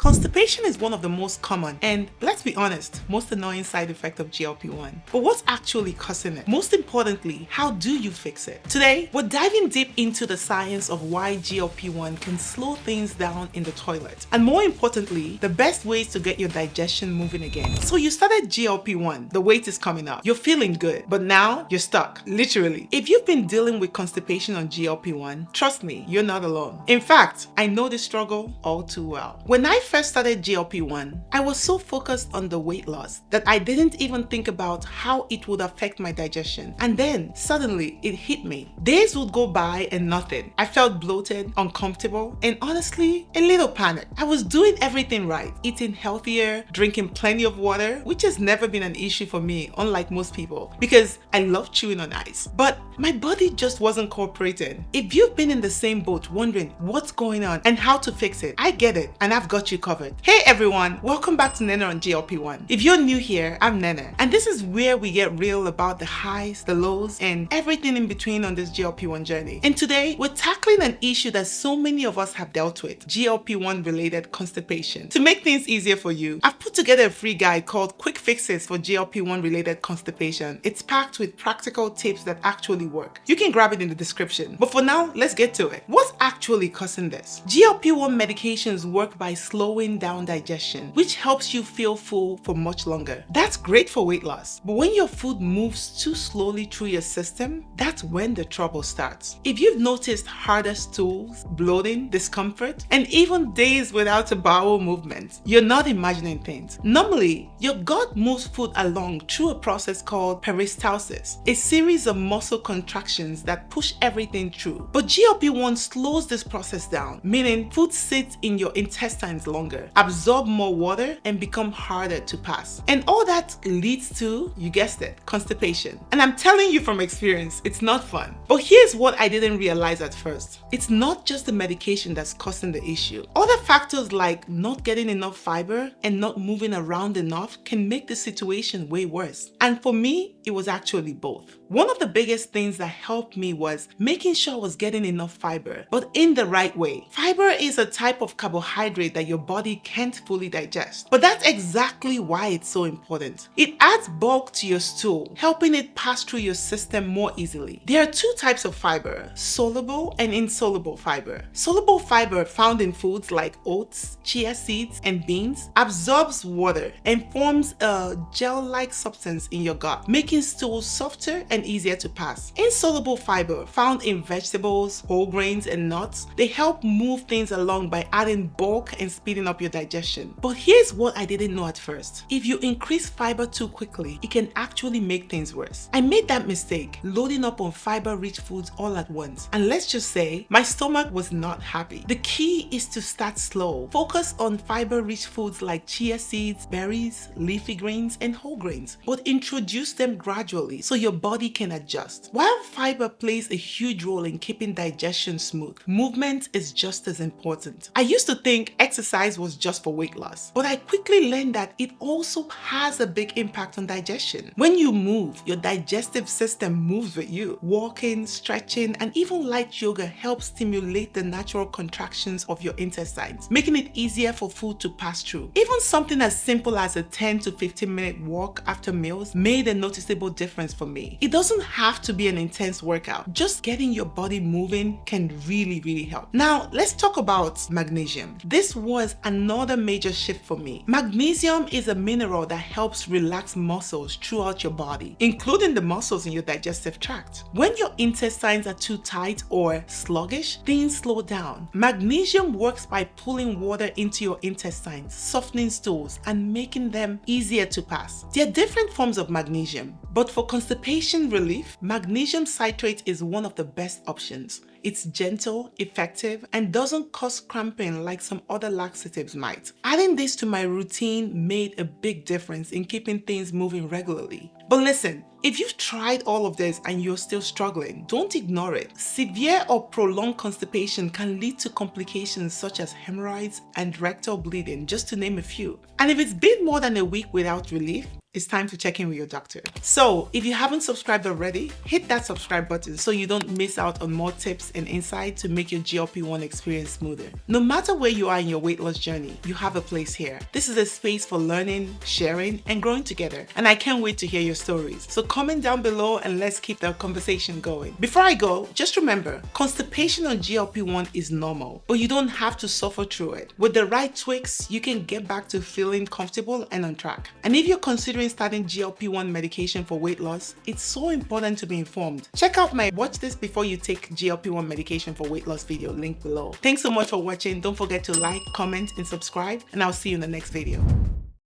Constipation is one of the most common and, let's be honest, most annoying side effect of GLP-1. But what's actually causing it? Most importantly, how do you fix it? Today, we're diving deep into the science of why GLP-1 can slow things down in the toilet. And more importantly, the best ways to get your digestion moving again. So you started GLP-1, the weight is coming up, you're feeling good, but now you're stuck, literally. If you've been dealing with constipation on GLP-1, trust me, you're not alone. In fact, I know this struggle all too well. When I first started GLP-1, I was so focused on the weight loss that I didn't even think about how it would affect my digestion. And then suddenly it hit me. Days would go by and nothing. I felt bloated, uncomfortable, and honestly, a little panicked. I was doing everything right, eating healthier, drinking plenty of water, which has never been an issue for me, unlike most people, because I love chewing on ice. But my body just wasn't cooperating. If you've been in the same boat wondering what's going on and how to fix it, I get it, and I've got you covered. Hey everyone, welcome back to Nene on GLP-1. If you're new here, I'm Nene, and this is where we get real about the highs, the lows, and everything in between on this GLP-1 journey. And today, we're tackling an issue that so many of us have dealt with, GLP-1 related constipation. To make things easier for you, I've put together a free guide called Quick Fixes for GLP-1 related constipation. It's packed with practical tips that actually work. You can grab it in the description. But for now, let's get to it. What's actually causing this? GLP-1 medications work by slowing down digestion, which helps you feel full for much longer. That's great for weight loss. But when your food moves too slowly through your system, that's when the trouble starts. If you've noticed harder stools, bloating, discomfort, and even days without a bowel movement, you're not imagining things. Normally, your gut moves food along through a process called peristalsis, a series of muscle contractions that push everything through. But GLP-1 slows this process down, meaning food sits in your intestines longer, absorb more water, and become harder to pass. And all that leads to, you guessed it, constipation. And I'm telling you from experience, it's not fun. But here's what I didn't realize at first. It's not just the medication that's causing the issue. Other factors like not getting enough fiber and not moving around enough can make the situation way worse. And for me, it was actually both. One of the biggest things that helped me was making sure I was getting enough fiber, but in the right way. Fiber is a type of carbohydrate that your body can't fully digest. But that's exactly why it's so important. It adds bulk to your stool, helping it pass through your system more easily. There are two types of fiber, soluble and insoluble fiber. Soluble fiber found in foods like oats, chia seeds, and beans absorbs water and forms a gel-like substance in your gut, making stools softer and easier to pass. Insoluble fiber found in vegetables, whole grains, and nuts, they help move things along by adding bulk and speeding up your digestion. But here's what I didn't know at first. If you increase fiber too quickly, it can actually make things worse. I made that mistake, loading up on fiber-rich foods all at once. And let's just say, my stomach was not happy. The key is to start slow. Focus on fiber-rich foods like chia seeds, berries, leafy greens, and whole grains. But introduce them gradually so your body can adjust. While fiber plays a huge role in keeping digestion smooth, movement is just as important. I used to think exercise was just for weight loss, but I quickly learned that it also has a big impact on digestion. When you move, your digestive system moves with you. Walking, stretching, and even light yoga helps stimulate the natural contractions of your intestines, making it easier for food to pass through. Even something as simple as a 10 to 15-minute walk after meals made a noticeable difference for me. It doesn't have to be an intense workout. Just getting your body moving can really help. Now, let's talk about magnesium. This was another major shift for me. Magnesium is a mineral that helps relax muscles throughout your body, including the muscles in your digestive tract. When your intestines are too tight or sluggish, things slow down. Magnesium works by pulling water into your intestines, softening stools, and making them easier to pass. There are different forms of magnesium, but for constipation relief, magnesium citrate is one of the best options. It's gentle, effective, and doesn't cause cramping like some other laxatives might. Adding this to my routine made a big difference in keeping things moving regularly. But listen, if you've tried all of this and you're still struggling, don't ignore it. Severe or prolonged constipation can lead to complications such as hemorrhoids and rectal bleeding, just to name a few. And if it's been more than a week without relief, it's time to check in with your doctor. So if you haven't subscribed already, hit that subscribe button so you don't miss out on more tips advice and insight to make your GLP-1 experience smoother. No matter where you are in your weight loss journey, you have a place here. This is a space for learning, sharing, and growing together. And I can't wait to hear your stories. So comment down below and let's keep the conversation going. Before I go, just remember, constipation on GLP-1 is normal, but you don't have to suffer through it. With the right tweaks, you can get back to feeling comfortable and on track. And if you're considering starting GLP-1 medication for weight loss, it's so important to be informed. Check out my watch this before you take GLP-1 medication for weight loss video link below. Thanks so much for watching. Don't forget to like, comment, and subscribe, and I'll see you in the next video.